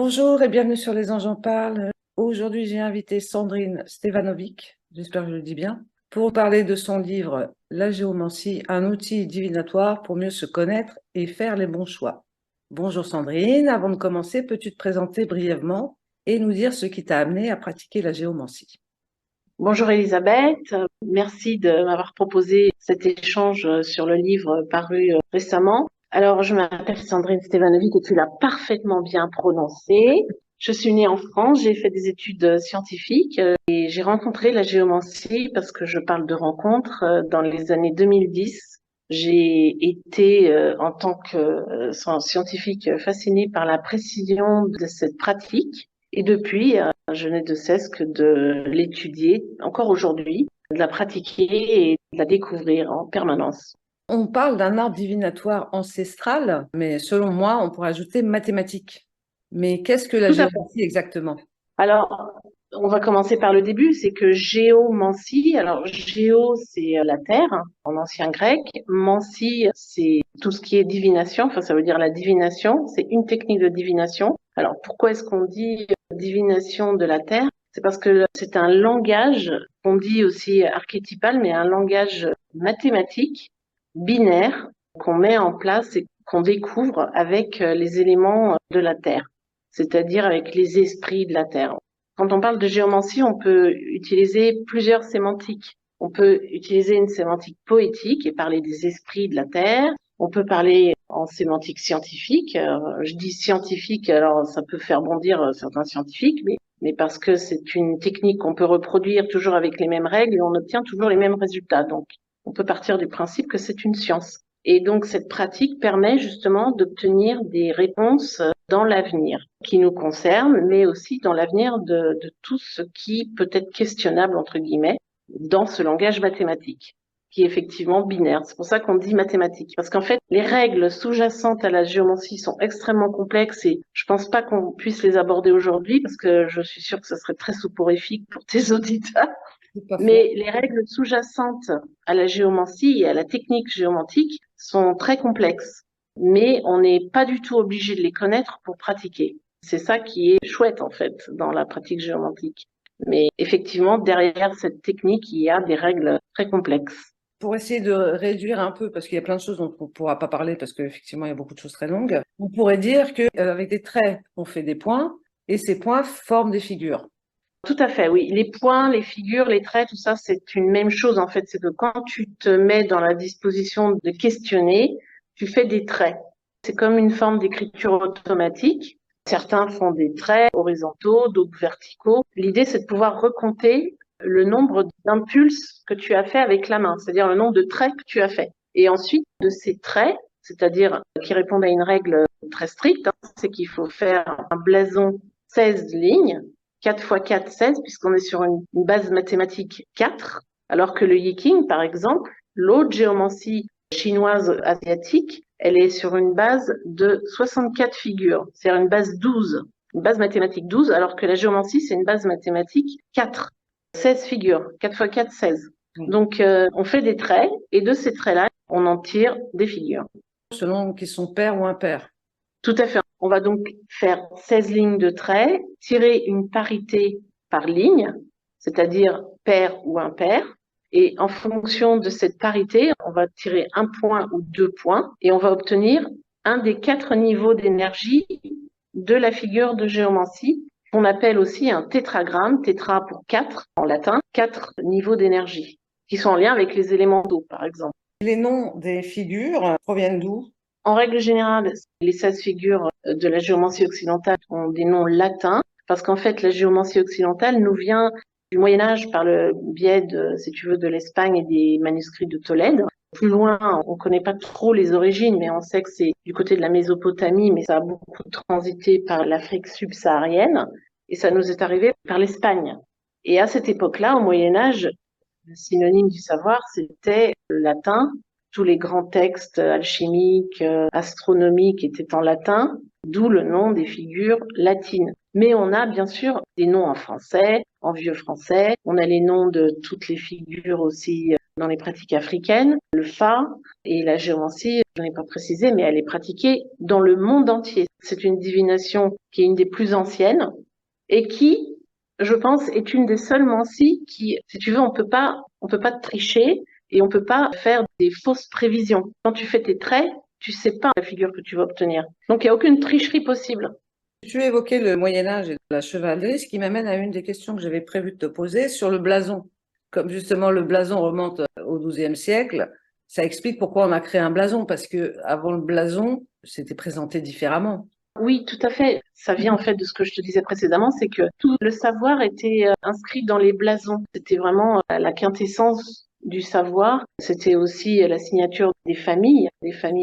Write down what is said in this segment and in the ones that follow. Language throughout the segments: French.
Bonjour et bienvenue sur Les Anges en parlent. Aujourd'hui, j'ai invité Sandrine Stevanovic, j'espère que je le dis bien, pour parler de son livre La géomancie, un outil divinatoire pour mieux se connaître et faire les bons choix. Bonjour Sandrine, avant de commencer, peux-tu te présenter brièvement et nous dire ce qui t'a amené à pratiquer la géomancie? Bonjour Elisabeth, merci de m'avoir proposé cet échange sur le livre paru récemment. Alors, je m'appelle Sandrine Stevanovic et tu l'as parfaitement bien prononcé. Je suis née en France, j'ai fait des études scientifiques et j'ai rencontré la géomancie parce que je parle de rencontres dans les années 2010. J'ai été, en tant que scientifique, fascinée par la précision de cette pratique. Et depuis, je n'ai de cesse que de l'étudier, encore aujourd'hui, de la pratiquer et de la découvrir en permanence. On parle d'un art divinatoire ancestral, mais selon moi, on pourrait ajouter mathématique. Mais qu'est-ce que la Tout à fait. géomancie exactement? Alors, on va commencer par le début, c'est que géomancie, alors géo, c'est la terre, hein, en ancien grec. Mancie, c'est tout ce qui est divination, enfin ça veut dire la divination, c'est une technique de divination. Alors, pourquoi est-ce qu'on dit divination de la terre? C'est parce que c'est un langage, qu'on dit aussi archétypal, mais un langage mathématique, binaire, qu'on met en place et qu'on découvre avec les éléments de la terre, c'est-à-dire avec les esprits de la terre. Quand on parle de géomancie, on peut utiliser plusieurs sémantiques. On peut utiliser une sémantique poétique et parler des esprits de la terre. On peut parler en sémantique scientifique. Je dis scientifique, alors ça peut faire bondir certains scientifiques, mais parce que c'est une technique qu'on peut reproduire toujours avec les mêmes règles et on obtient toujours les mêmes résultats. Donc, on peut partir du principe que c'est une science. Et donc, cette pratique permet justement d'obtenir des réponses dans l'avenir qui nous concerne, mais aussi dans l'avenir de tout ce qui peut être questionnable, entre guillemets, dans ce langage mathématique, qui est effectivement binaire. C'est pour ça qu'on dit mathématique. Parce qu'en fait, les règles sous-jacentes à la géomancie sont extrêmement complexes et je pense pas qu'on puisse les aborder aujourd'hui parce que je suis sûre que ce serait très soporifique pour tes auditeurs. C'est pas faux. Mais les règles sous-jacentes à la géomancie et à la technique géomantique sont très complexes. Mais on n'est pas du tout obligé de les connaître pour pratiquer. C'est ça qui est chouette, en fait, dans la pratique géomantique. Mais effectivement, derrière cette technique, il y a des règles très complexes. Pour essayer de réduire un peu, parce qu'il y a plein de choses dont on ne pourra pas parler, parce qu'effectivement, il y a beaucoup de choses très longues, on pourrait dire qu'avec des traits, on fait des points, et ces points forment des figures. Tout à fait, oui. Les points, les figures, les traits, tout ça, c'est une même chose, en fait. C'est que quand tu te mets dans la disposition de questionner, tu fais des traits. C'est comme une forme d'écriture automatique. Certains font des traits horizontaux, d'autres verticaux. L'idée, c'est de pouvoir recompter le nombre d'impulses que tu as fait avec la main, c'est-à-dire le nombre de traits que tu as fait. Et ensuite, de ces traits, c'est-à-dire qui répondent à une règle très stricte, hein, c'est qu'il faut faire un blason 16 lignes, 4 fois 4, 16, puisqu'on est sur une base mathématique 4, alors que le Yiking, par exemple, l'autre géomancie chinoise asiatique, elle est sur une base de 64 figures, c'est-à-dire une base 12, une base mathématique 12, alors que la géomancie, c'est une base mathématique 4, 16 figures, 4 fois 4, 16. Mm. Donc, on fait des traits, et de ces traits-là, on en tire des figures. Selon qu'ils sont pairs ou impairs. Tout à fait. On va donc faire 16 lignes de traits, tirer une parité par ligne, c'est-à-dire pair ou impair. Et en fonction de cette parité, on va tirer un point ou deux points et on va obtenir un des quatre niveaux d'énergie de la figure de géomancie, qu'on appelle aussi un tétragramme, tétra pour quatre en latin, quatre niveaux d'énergie, qui sont en lien avec les éléments d'eau, par exemple. Les noms des figures proviennent d'où? En règle générale, les 16 figures de la géomancie occidentale ont des noms latins, parce qu'en fait, la géomancie occidentale nous vient du Moyen Âge par le biais de, si tu veux, de l'Espagne et des manuscrits de Tolède. Plus loin, on ne connaît pas trop les origines, mais on sait que c'est du côté de la Mésopotamie, mais ça a beaucoup transité par l'Afrique subsaharienne, et ça nous est arrivé par l'Espagne. Et à cette époque-là, au Moyen Âge, le synonyme du savoir, c'était le latin. Tous les grands textes alchimiques, astronomiques étaient en latin, d'où le nom des figures latines. Mais on a bien sûr des noms en français, en vieux français. On a les noms de toutes les figures aussi dans les pratiques africaines, le Fa et la géomancie, je n'ai pas précisé, mais elle est pratiquée dans le monde entier. C'est une divination qui est une des plus anciennes et qui, je pense, est une des seules mancies qui, si tu veux, on peut pas tricher et on peut pas faire des fausses prévisions. Quand tu fais tes traits, tu sais pas la figure que tu vas obtenir. Donc il n'y a aucune tricherie possible. Tu évoquais le Moyen Âge et la chevalerie, ce qui m'amène à une des questions que j'avais prévu de te poser sur le blason. Comme justement le blason remonte au XIIe siècle, ça explique pourquoi on a créé un blason, parce que avant le blason, c'était présenté différemment. Oui, tout à fait. Ça vient en fait de ce que je te disais précédemment, c'est que tout le savoir était inscrit dans les blasons. C'était vraiment la quintessence du savoir. C'était aussi la signature des familles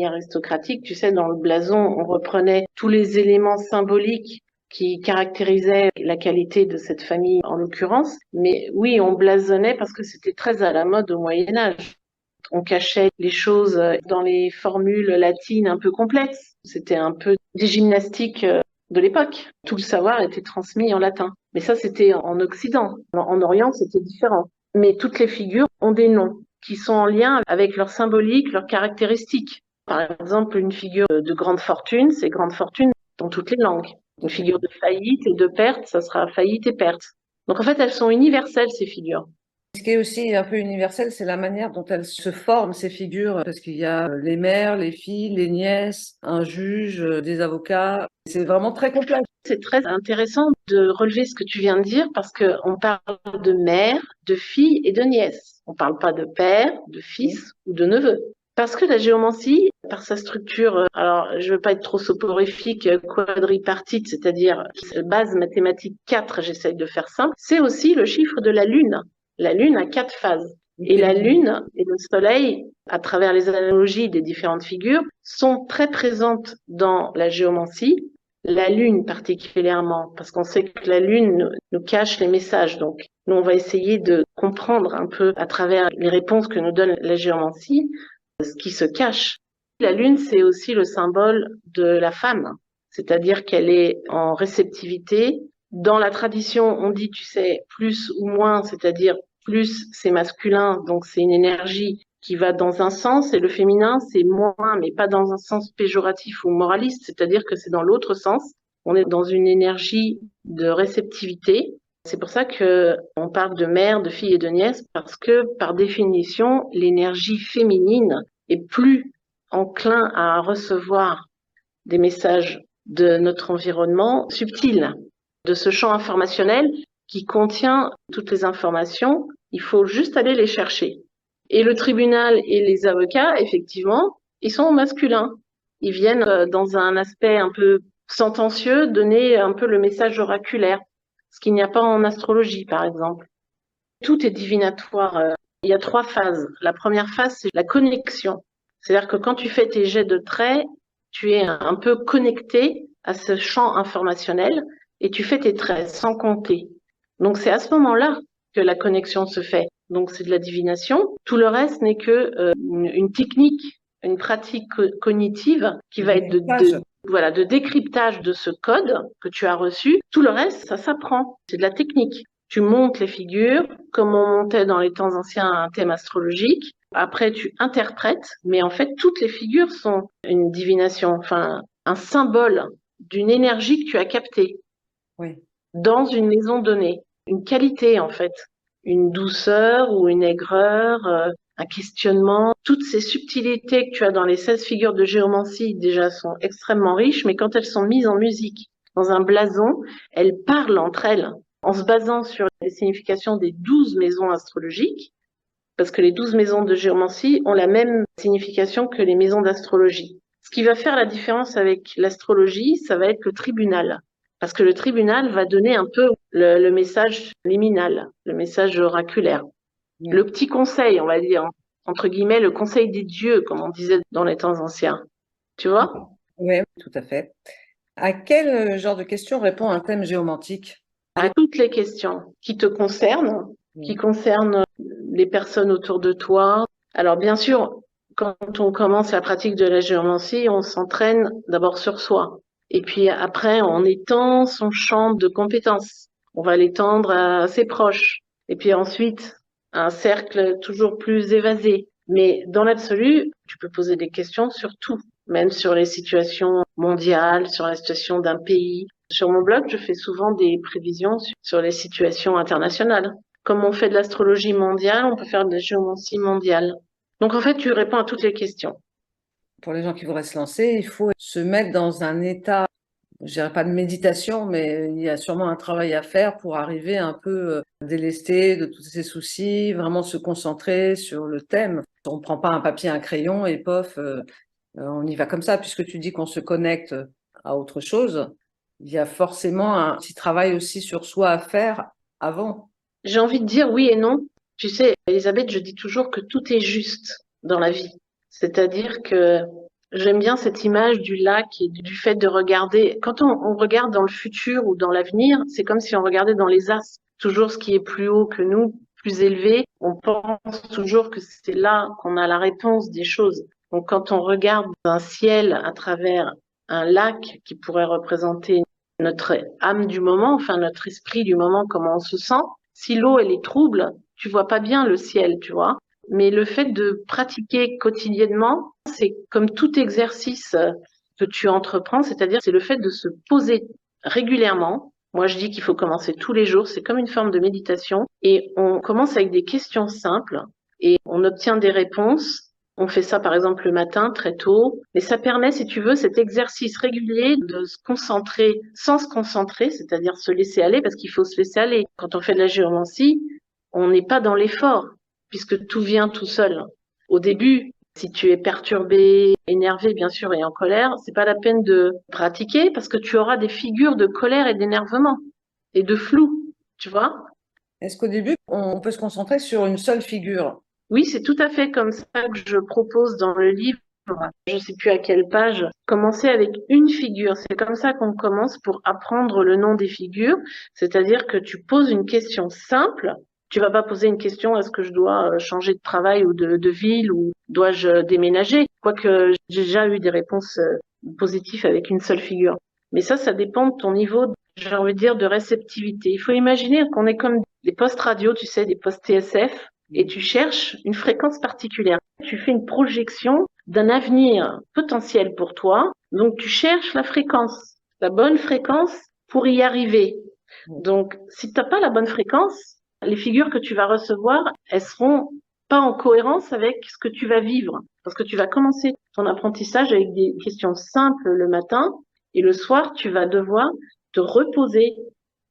aristocratiques. Tu sais, dans le blason, on reprenait tous les éléments symboliques qui caractérisaient la qualité de cette famille en l'occurrence. Mais oui, on blasonnait parce que c'était très à la mode au Moyen Âge. On cachait les choses dans les formules latines un peu complexes. C'était un peu des gymnastiques de l'époque. Tout le savoir était transmis en latin. Mais ça, c'était en Occident. En Orient, c'était différent. Mais toutes les figures ont des noms qui sont en lien avec leur symbolique, leurs caractéristiques. Par exemple, une figure de grande fortune, c'est grande fortune dans toutes les langues. Une figure de faillite et de perte, ça sera faillite et perte. Donc en fait, elles sont universelles, ces figures. Ce qui est aussi un peu universel, c'est la manière dont elles se forment, ces figures, parce qu'il y a les mères, les filles, les nièces, un juge, des avocats. C'est vraiment très complexe. C'est très intéressant de relever ce que tu viens de dire parce que on parle de mère, de fille et de nièce. On parle pas de père, de fils ou de neveu. Parce que la géomancie, par sa structure, alors je veux pas être trop soporifique, quadripartite, c'est-à-dire base mathématique 4, j'essaye de faire simple, c'est aussi le chiffre de la lune. La lune a 4 phases. Et la lune et le soleil, à travers les analogies des différentes figures, sont très présentes dans la géomancie. La lune particulièrement, parce qu'on sait que la lune nous cache les messages. Donc, nous, on va essayer de comprendre un peu à travers les réponses que nous donne la géomancie, ce qui se cache. La lune, c'est aussi le symbole de la femme, c'est-à-dire qu'elle est en réceptivité. Dans la tradition, on dit, tu sais, plus ou moins, c'est-à-dire plus c'est masculin, donc c'est une énergie qui va dans un sens, et le féminin, c'est moins, mais pas dans un sens péjoratif ou moraliste, c'est-à-dire que c'est dans l'autre sens. On est dans une énergie de réceptivité. C'est pour ça que on parle de mère, de fille et de nièce, parce que par définition, l'énergie féminine est plus enclin à recevoir des messages de notre environnement subtil, de ce champ informationnel qui contient toutes les informations. Il faut juste aller les chercher. Et le tribunal et les avocats, effectivement, ils sont masculins. Ils viennent dans un aspect un peu sentencieux, donner un peu le message oraculaire, ce qu'il n'y a pas en astrologie, par exemple. Tout est divinatoire. Il y a 3 phases. La première phase, c'est la connexion. C'est-à-dire que quand tu fais tes jets de traits, tu es un peu connecté à ce champ informationnel et tu fais tes traits sans compter. Donc c'est à ce moment-là que la connexion se fait. Donc c'est de la divination. Tout le reste n'est que une technique, une pratique cognitive qui va être voilà, de décryptage de ce code que tu as reçu. Tout le reste, ça s'apprend. C'est de la technique. Tu montes les figures, comme on montait dans les temps anciens un thème astrologique. Après, tu interprètes, mais en fait, toutes les figures sont une divination, enfin, un symbole d'une énergie que tu as captée Oui. dans une maison donnée. Une qualité, en fait. Une douceur ou une aigreur, un questionnement. Toutes ces subtilités que tu as dans les 16 figures de géomancie, déjà, sont extrêmement riches, mais quand elles sont mises en musique, dans un blason, elles parlent entre elles en se basant sur les significations des 12 maisons astrologiques, parce que les 12 maisons de géomancie ont la même signification que les maisons d'astrologie. Ce qui va faire la différence avec l'astrologie, ça va être le tribunal. Parce que le tribunal va donner un peu le message liminal, le message oraculaire. Oui. Le petit conseil, on va dire, entre guillemets, le conseil des dieux, comme on disait dans les temps anciens. Tu vois? Oui, tout à fait. À quel genre de questions répond un thème géomantique? À toutes les questions qui te concernent, qui concernent les personnes autour de toi. Alors bien sûr, quand on commence la pratique de la géomancie, on s'entraîne d'abord sur soi. Et puis après, on étend son champ de compétences. On va l'étendre à ses proches. Et puis ensuite, un cercle toujours plus évasé. Mais dans l'absolu, tu peux poser des questions sur tout, même sur les situations mondiales, sur la situation d'un pays. Sur mon blog, je fais souvent des prévisions sur les situations internationales. Comme on fait de l'astrologie mondiale, on peut faire de la géomancie mondiale. Donc en fait, tu réponds à toutes les questions. Pour les gens qui voudraient se lancer, il faut se mettre dans un état, je dirais pas de méditation, mais il y a sûrement un travail à faire pour arriver un peu délesté de tous ces soucis, vraiment se concentrer sur le thème. On ne prend pas un papier, un crayon et pof, on y va comme ça, puisque tu dis qu'on se connecte à autre chose. Il y a forcément un petit travail aussi sur soi à faire avant. J'ai envie de dire oui et non. Tu sais, Elisabeth, je dis toujours que tout est juste dans la vie. C'est-à-dire que j'aime bien cette image du lac et du fait de regarder. Quand on regarde dans le futur ou dans l'avenir, c'est comme si on regardait dans les astres. Toujours ce qui est plus haut que nous, plus élevé. On pense toujours que c'est là qu'on a la réponse des choses. Donc quand on regarde un ciel à travers un lac qui pourrait représenter notre âme du moment, enfin notre esprit du moment, comment on se sent, si l'eau elle est trouble, tu vois pas bien le ciel, tu vois. Mais le fait de pratiquer quotidiennement, c'est comme tout exercice que tu entreprends, c'est-à-dire c'est le fait de se poser régulièrement. Moi, je dis qu'il faut commencer tous les jours, c'est comme une forme de méditation et on commence avec des questions simples et on obtient des réponses. On fait ça par exemple le matin très tôt, mais ça permet, si tu veux, cet exercice régulier de se concentrer sans se concentrer, c'est-à-dire se laisser aller, parce qu'il faut se laisser aller. Quand on fait de la géomancie, on n'est pas dans l'effort, puisque tout vient tout seul. Au début, si tu es perturbé, énervé bien sûr et en colère, c'est pas la peine de pratiquer parce que tu auras des figures de colère et d'énervement et de flou, tu vois. Est-ce qu'au début, on peut se concentrer sur une seule figure? Oui, c'est tout à fait comme ça que je propose dans le livre. Je ne sais plus à quelle page. Commencer avec une figure. C'est comme ça qu'on commence pour apprendre le nom des figures. C'est-à-dire que tu poses une question simple. Tu vas pas poser une question, est-ce que je dois changer de travail ou de ville ou dois-je déménager? Quoique j'ai déjà eu des réponses positives avec une seule figure. Mais ça dépend de ton niveau, j'ai envie de dire, de réceptivité. Il faut imaginer qu'on est comme des postes radio, tu sais, des postes TSF, et tu cherches une fréquence particulière. Tu fais une projection d'un avenir potentiel pour toi. Donc, tu cherches la bonne fréquence pour y arriver. Donc, si tu n'as pas la bonne fréquence, les figures que tu vas recevoir, elles seront pas en cohérence avec ce que tu vas vivre. Parce que tu vas commencer ton apprentissage avec des questions simples le matin et le soir, tu vas devoir te reposer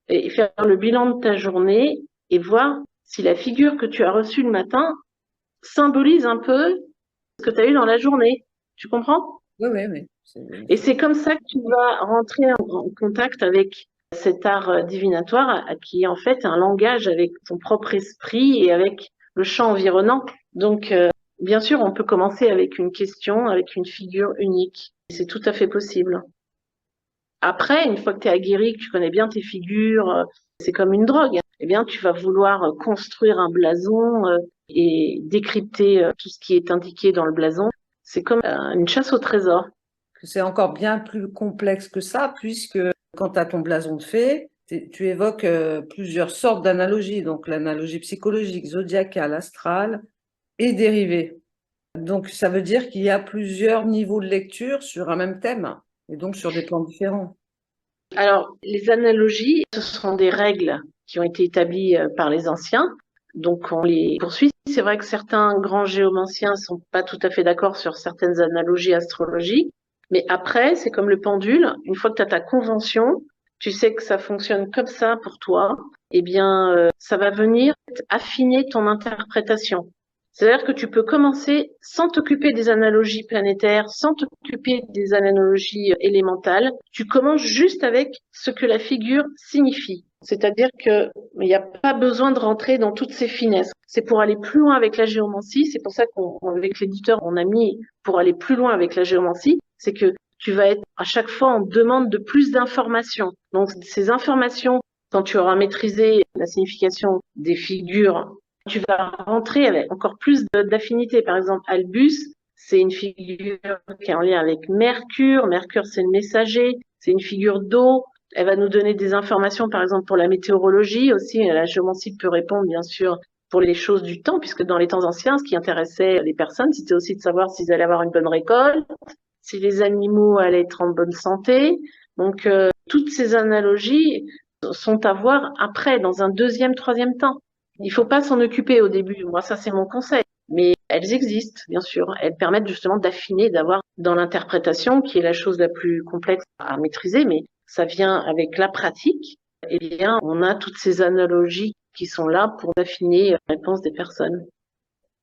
et faire le bilan de ta journée et voir si la figure que tu as reçue le matin symbolise un peu ce que tu as eu dans la journée. Tu comprends? Oui, oui, oui. Et c'est comme ça que tu vas rentrer en contact avec cet art divinatoire qui est en fait un langage avec ton propre esprit et avec le champ environnant. Donc, bien sûr, on peut commencer avec une question, avec une figure unique. C'est tout à fait possible. Après, une fois que tu es aguerri, que tu connais bien tes figures, c'est comme une drogue. Eh bien, tu vas vouloir construire un blason et décrypter tout ce qui est indiqué dans le blason. C'est comme une chasse au trésor. C'est encore bien plus complexe que ça, puisque quand tu as ton blason de fée, tu évoques plusieurs sortes d'analogies, donc l'analogie psychologique, zodiacale, astrale et dérivée. Donc ça veut dire qu'il y a plusieurs niveaux de lecture sur un même thème, et donc sur des plans différents. Alors, les analogies, ce sont des règles qui ont été établies par les anciens. Donc, on les poursuit. C'est vrai que certains grands géomanciens sont pas tout à fait d'accord sur certaines analogies astrologiques. Mais après, c'est comme le pendule. Une fois que tu as ta convention, tu sais que ça fonctionne comme ça pour toi. Eh bien, ça va venir affiner ton interprétation. C'est-à-dire que tu peux commencer sans t'occuper des analogies planétaires, sans t'occuper des analogies élémentales. Tu commences juste avec ce que la figure signifie. C'est-à-dire que il n'y a pas besoin de rentrer dans toutes ces finesses. C'est pour aller plus loin avec la géomancie. C'est pour ça qu'avec l'éditeur, on a mis pour aller plus loin avec la géomancie. C'est que tu vas être à chaque fois en demande de plus d'informations. Donc, ces informations, quand tu auras maîtrisé la signification des figures, tu vas rentrer avec encore plus d'affinité. Par exemple, Albus, c'est une figure qui est en lien avec Mercure. Mercure, c'est le messager. C'est une figure d'eau. Elle va nous donner des informations, par exemple, pour la météorologie aussi. La géomancie peut répondre, bien sûr, pour les choses du temps, puisque dans les temps anciens, ce qui intéressait les personnes, c'était aussi de savoir s'ils allaient avoir une bonne récolte, si les animaux allaient être en bonne santé. Donc, toutes ces analogies sont à voir après, dans un deuxième, troisième temps. Il faut pas s'en occuper au début. Moi, ça, c'est mon conseil. Mais elles existent, bien sûr. Elles permettent justement d'affiner, d'avoir dans l'interprétation, qui est la chose la plus complexe à maîtriser, mais ça vient avec la pratique. Eh bien, on a toutes ces analogies qui sont là pour affiner la réponse des personnes.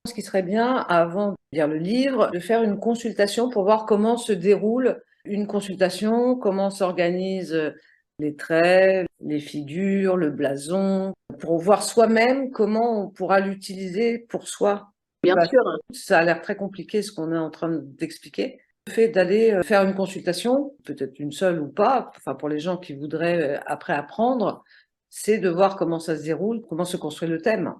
Ce qui serait bien, avant de lire le livre, de faire une consultation pour voir comment se déroule une consultation, comment s'organisent les traits, les figures, le blason, pour voir soi-même comment on pourra l'utiliser pour soi. Bien sûr. Ça a l'air très compliqué ce qu'on est en train d'expliquer. Le fait d'aller faire une consultation, peut-être une seule ou pas, enfin pour les gens qui voudraient après apprendre, c'est de voir comment ça se déroule, comment se construit le thème.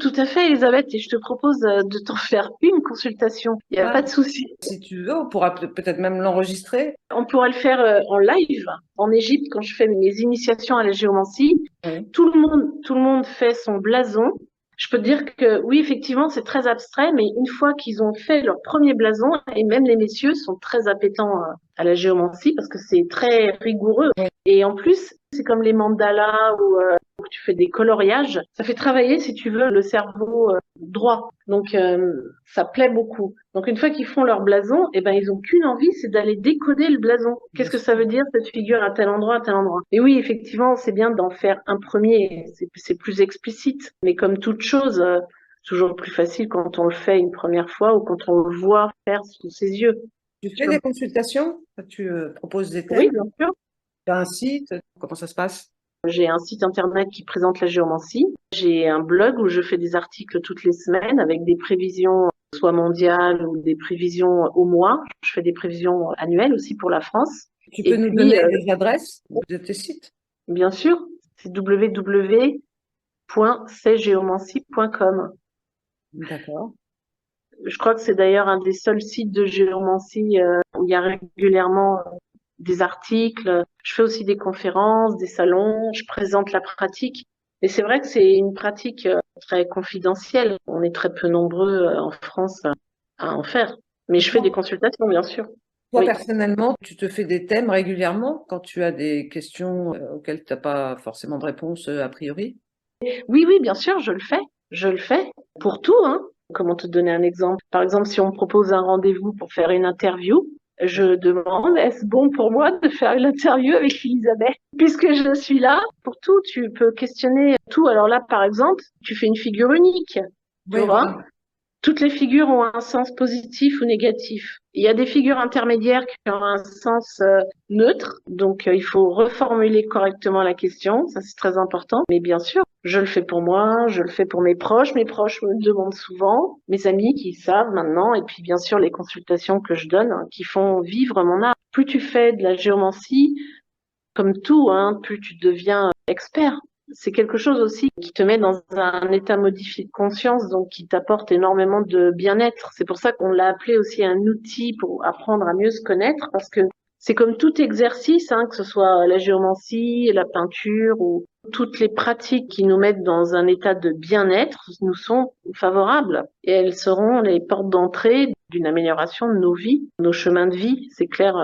Tout à fait, Elisabeth, et je te propose de t'en faire une consultation. Il n'y a pas de souci. Si tu veux, on pourra peut-être même l'enregistrer. On pourra le faire en live. En Égypte, quand je fais mes initiations à la géomancie, Oui. tout le monde fait son blason. Je peux te dire que oui, effectivement, c'est très abstrait, mais une fois qu'ils ont fait leur premier blason, et même les messieurs sont très appétents à la géomancie parce que c'est très rigoureux. Oui. Et en plus, c'est comme les mandalas où tu fais des coloriages. Ça fait travailler, si tu veux, le cerveau droit. Donc, ça plaît beaucoup. Donc, une fois qu'ils font leur blason, eh ben, ils ont qu'une envie, c'est d'aller décoder le blason. Qu'est-ce que ça veut dire, cette figure à tel endroit, à tel endroit? Et oui, effectivement, c'est bien d'en faire un premier. C'est plus explicite. Mais comme toute chose, toujours plus facile quand on le fait une première fois ou quand on le voit faire sous ses yeux. Tu fais des consultations? Tu proposes des Oui, thèmes? bien sûr. Tu as un site? Comment ça se passe? J'ai un site internet qui présente la géomancie. J'ai un blog où je fais des articles toutes les semaines avec des prévisions soit mondiales ou des prévisions au mois. Je fais des prévisions annuelles aussi pour la France. Tu Et peux nous puis, donner les adresses de tes sites? bien sûr, c'est www.cgéomancie.com. D'accord. Je crois que c'est d'ailleurs un des seuls sites de géomancie où il y a régulièrement des articles. Je fais aussi des conférences, des salons, je présente la pratique. Et c'est vrai que c'est une pratique très confidentielle. On est très peu nombreux en France à en faire. Mais Et je fais toi, des consultations, bien sûr. toi, Oui. personnellement, tu te fais des thèmes régulièrement quand tu as des questions auxquelles tu n'as pas forcément de réponse a priori? Oui, oui, bien sûr, je le fais. Je le fais pour tout, hein. Comment te donner un exemple? Par exemple, si on me propose un rendez-vous pour faire une interview, je demande, est-ce bon pour moi de faire une interview avec Elisabeth? Puisque je suis là, pour tout, tu peux questionner tout. Alors là, par exemple, tu fais une figure unique, tu Oui, vois? voilà. Toutes les figures ont un sens positif ou négatif. Il y a des figures intermédiaires qui ont un sens neutre, donc il faut reformuler correctement la question, ça c'est très important. Mais bien sûr, je le fais pour moi, je le fais pour mes proches me le demandent souvent, mes amis qui savent maintenant, et puis bien sûr les consultations que je donne hein, qui font vivre mon art. Plus tu fais de la géomancie, comme tout, hein, plus tu deviens expert. C'est quelque chose aussi qui te met dans un état modifié de conscience, donc qui t'apporte énormément de bien-être. C'est pour ça qu'on l'a appelé aussi un outil pour apprendre à mieux se connaître, parce que c'est comme tout exercice, hein, que ce soit la géomancie, la peinture ou toutes les pratiques qui nous mettent dans un état de bien-être nous sont favorables et elles seront les portes d'entrée d'une amélioration de nos vies, nos chemins de vie, c'est clair,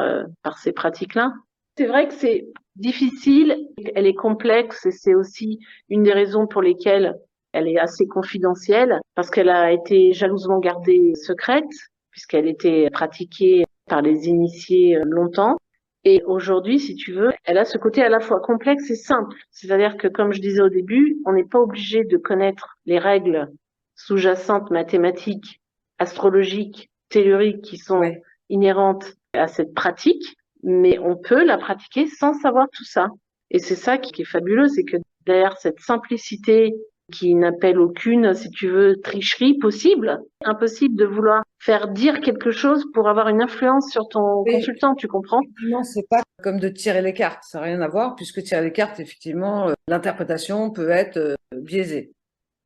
par ces pratiques-là. C'est vrai que c'est difficile, elle est complexe et c'est aussi une des raisons pour lesquelles elle est assez confidentielle parce qu'elle a été jalousement gardée secrète puisqu'elle était pratiquée par les initiés longtemps. Et aujourd'hui, si tu veux, elle a ce côté à la fois complexe et simple. C'est-à-dire que, comme je disais au début, on n'est pas obligé de connaître les règles sous-jacentes mathématiques, astrologiques, telluriques qui sont Ouais. inhérentes à cette pratique, mais on peut la pratiquer sans savoir tout ça. Et c'est ça qui est fabuleux, c'est que derrière cette simplicité qui n'appelle aucune, si tu veux, tricherie possible, impossible de vouloir faire dire quelque chose pour avoir une influence sur ton Oui, consultant, tu comprends? effectivement, c'est pas comme de tirer les cartes, ça n'a rien à voir, puisque tirer les cartes, effectivement, l'interprétation peut être biaisée,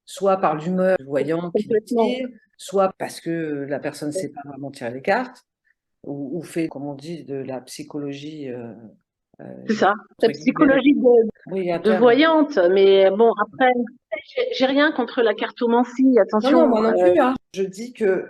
soit par l'humeur du voyant qui Complètement. tire, soit parce que la personne ne sait pas vraiment tirer les cartes, ou fait, comme on dit, de la psychologie, C'est je dirais, ça. entre Cette guillemets, psychologie oui, de interne. voyante, mais bon, après, j'ai rien contre la cartomancie, Non, attention. non, moi non plus, hein. Je dis que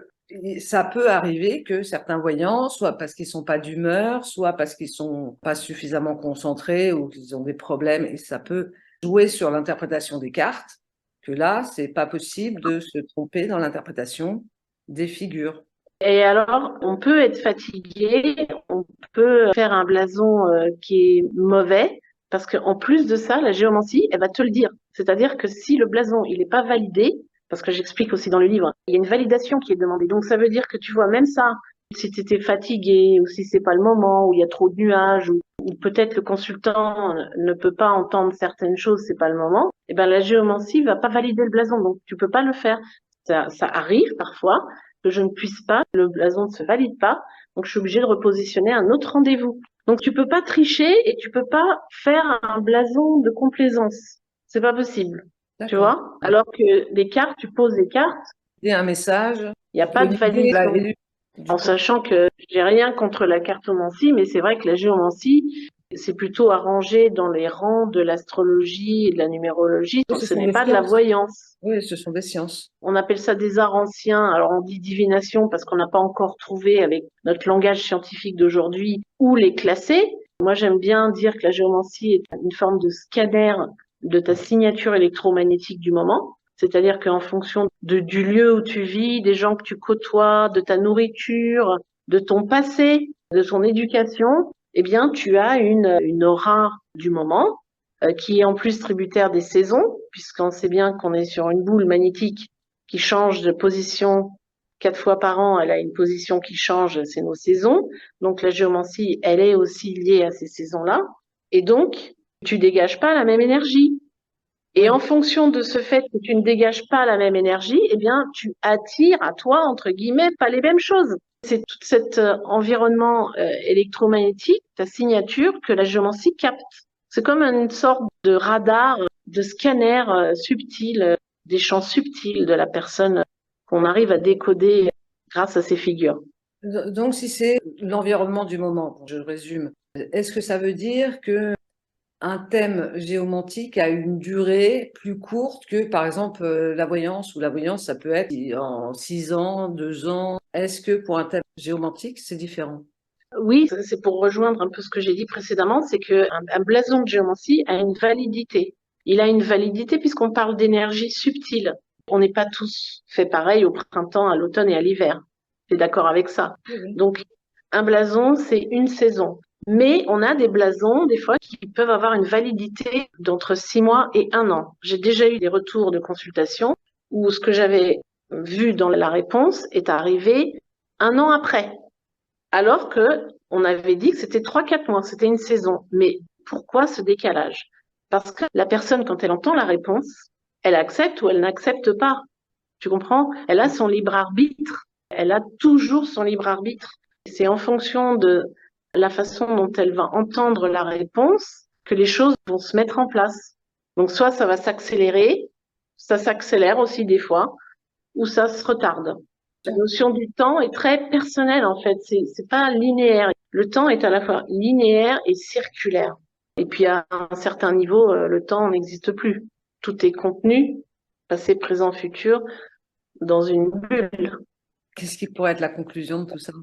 ça peut arriver que certains voyants, soit parce qu'ils sont pas d'humeur, soit parce qu'ils sont pas suffisamment concentrés ou qu'ils ont des problèmes, et ça peut jouer sur l'interprétation des cartes, que là, c'est pas possible de se tromper dans l'interprétation des figures. Et alors, on peut être fatigué, on peut faire un blason qui est mauvais, parce qu'en plus de ça, la géomancie, elle va te le dire. C'est-à-dire que si le blason, il n'est pas validé, parce que j'explique aussi dans le livre, il y a une validation qui est demandée. Donc ça veut dire que tu vois, même ça, si tu étais fatigué, ou si c'est pas le moment, ou il y a trop de nuages, ou peut-être le consultant ne peut pas entendre certaines choses, c'est pas le moment, et ben la géomancie va pas valider le blason, donc tu peux pas le faire. Ça arrive parfois que je ne puisse pas, le blason ne se valide pas, donc je suis obligée de repositionner un autre rendez-vous. Donc tu peux pas tricher et tu peux pas faire un blason de complaisance. C'est pas possible. Tu D'accord. vois? Alors que les cartes, tu poses les cartes, Et un message il n'y a pour pas une de idée là, validation. du En coup. sachant que j'ai rien contre la cartomancie, mais c'est vrai que la géomancie, c'est plutôt arrangé dans les rangs de l'astrologie et de la numérologie. Oui, ce Ce sont n'est des pas de la sciences. voyance. Oui, ce sont des sciences. On appelle ça des arts anciens. Alors on dit divination parce qu'on n'a pas encore trouvé avec notre langage scientifique d'aujourd'hui où les classer. Moi j'aime bien dire que la géomancie est une forme de scanner de ta signature électromagnétique du moment. C'est-à-dire qu'en fonction du lieu où tu vis, des gens que tu côtoies, de ta nourriture, de ton passé, de ton éducation, eh bien tu as une aura du moment qui est en plus tributaire des saisons, puisqu'on sait bien qu'on est sur une boule magnétique qui change de position 4 fois par an. Elle a une position qui change, c'est nos saisons. Donc la géomancie, elle est aussi liée à ces saisons-là. Et donc, tu dégages pas la même énergie. Et Oui. en fonction de ce fait que tu ne dégages pas la même énergie, eh bien, tu attires à toi, entre guillemets, pas les mêmes choses. C'est tout cet environnement électromagnétique, ta signature, que la géomancie capte. C'est comme une sorte de radar, de scanner subtil, des champs subtils de la personne qu'on arrive à décoder grâce à ces figures. Donc, si c'est l'environnement du moment, je résume, est-ce que ça veut dire que un thème géomantique a une durée plus courte que, par exemple, la voyance, ou la voyance, ça peut être en 6 ans, 2 ans. Est-ce que pour un thème géomantique, c'est différent? Oui, c'est pour rejoindre un peu ce que j'ai dit précédemment, c'est qu'un blason de géomancie a une validité. Il a une validité puisqu'on parle d'énergie subtile. On n'est pas tous faits pareil au printemps, à l'automne et à l'hiver. Tu es d'accord avec ça? Oui. Donc, un blason, c'est une saison. Mais on a des blasons, des fois, qui peuvent avoir une validité d'entre 6 mois et 1 an. J'ai déjà eu des retours de consultation où ce que j'avais vu dans la réponse est arrivé 1 an après. Alors que on avait dit que c'était 3, 4 mois, c'était une saison. Mais pourquoi ce décalage? Parce que la personne, quand elle entend la réponse, elle accepte ou elle n'accepte pas. Tu comprends? Elle a son libre arbitre. Elle a toujours son libre arbitre. C'est en fonction de la façon dont elle va entendre la réponse que les choses vont se mettre en place. Donc soit ça va s'accélérer, ça s'accélère aussi des fois, ou ça se retarde. La notion du temps est très personnelle en fait, c'est pas linéaire. Le temps est à la fois linéaire et circulaire. Et puis à un certain niveau, le temps n'existe plus. Tout est contenu, passé, présent, futur, dans une bulle. Qu'est-ce qui pourrait être la conclusion de tout ça?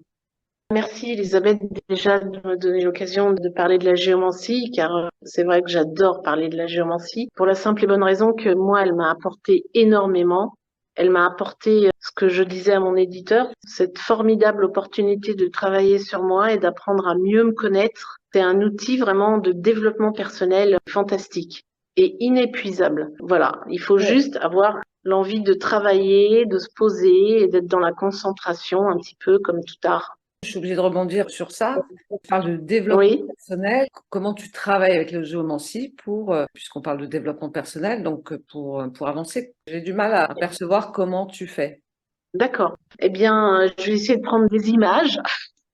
Merci Elisabeth déjà de me donner l'occasion de parler de la géomancie, car c'est vrai que j'adore parler de la géomancie, pour la simple et bonne raison que moi, elle m'a apporté énormément. Elle m'a apporté ce que je disais à mon éditeur, cette formidable opportunité de travailler sur moi et d'apprendre à mieux me connaître. C'est un outil vraiment de développement personnel fantastique et inépuisable. Voilà, il faut Ouais. juste avoir l'envie de travailler, de se poser et d'être dans la concentration un petit peu comme tout art. Je suis obligée de rebondir sur ça. On parle de développement Oui, personnel. Comment tu travailles avec la géomancie pour, puisqu'on parle de développement personnel, donc pour avancer. J'ai du mal à percevoir comment tu fais. d'accord. Eh bien, je vais essayer de prendre des images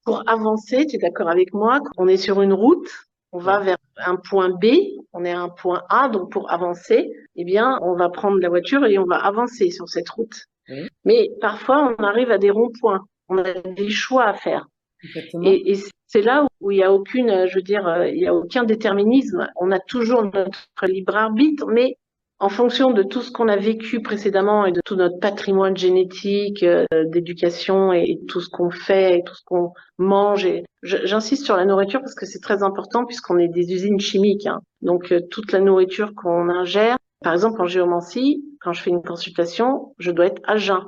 pour avancer. Tu es d'accord avec moi? On est sur une route, on va Oui. vers un point B, on est à un point A, donc pour avancer, eh bien, on va prendre la voiture et on va avancer sur cette route. Oui, Mais parfois, on arrive à des ronds-points, on a des choix à faire. exactement. Et c'est là où il y a aucune, je veux dire, il y a aucun déterminisme. On a toujours notre libre arbitre, mais en fonction de tout ce qu'on a vécu précédemment et de tout notre patrimoine génétique, d'éducation et tout ce qu'on fait et tout ce qu'on mange. Et j'insiste sur la nourriture parce que c'est très important puisqu'on est des usines chimiques, hein. Donc toute la nourriture qu'on ingère, par exemple en géomancie, quand je fais une consultation, je dois être à jeun.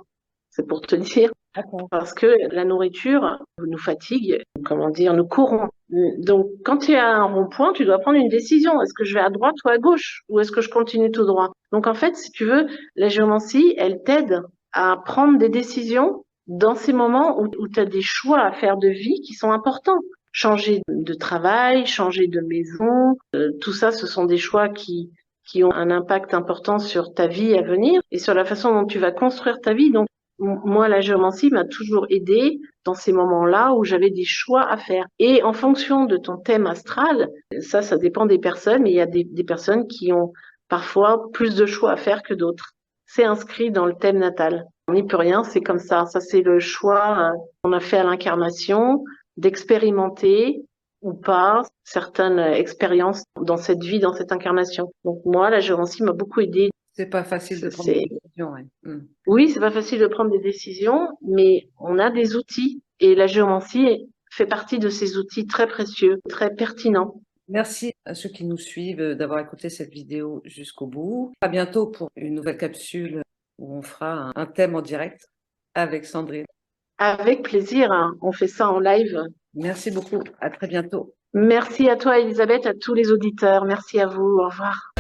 C'est pour te dire D'accord. parce que la nourriture nous fatigue, comment dire, nous corrompt. Donc, quand tu es à un rond-point, tu dois prendre une décision. Est-ce que je vais à droite ou à gauche? Ou est-ce que je continue tout droit? Donc, en fait, si tu veux, la géomancie, elle t'aide à prendre des décisions dans ces moments où tu as des choix à faire de vie qui sont importants. Changer de travail, changer de maison, tout ça, ce sont des choix qui ont un impact important sur ta vie à venir et sur la façon dont tu vas construire ta vie. Donc, moi, la géomancie m'a toujours aidée dans ces moments-là où j'avais des choix à faire. Et en fonction de ton thème astral, ça dépend des personnes, mais il y a des personnes qui ont parfois plus de choix à faire que d'autres. C'est inscrit dans le thème natal. On n'y peut rien, c'est comme ça. Ça, c'est le choix qu'on a fait à l'incarnation d'expérimenter ou pas certaines expériences dans cette vie, dans cette incarnation. Donc moi, la géomancie m'a beaucoup aidée. C'est pas facile de prendre C'est des décisions, ouais. Oui, c'est pas facile de prendre des décisions, mais on a des outils et la géomancie fait partie de ces outils très précieux, très pertinents. Merci à ceux qui nous suivent d'avoir écouté cette vidéo jusqu'au bout. À bientôt pour une nouvelle capsule où on fera un thème en direct avec Sandrine. Avec plaisir, hein, on fait ça en live. Merci beaucoup. À très bientôt. Merci à toi, Elisabeth, à tous les auditeurs. Merci à vous. Au revoir.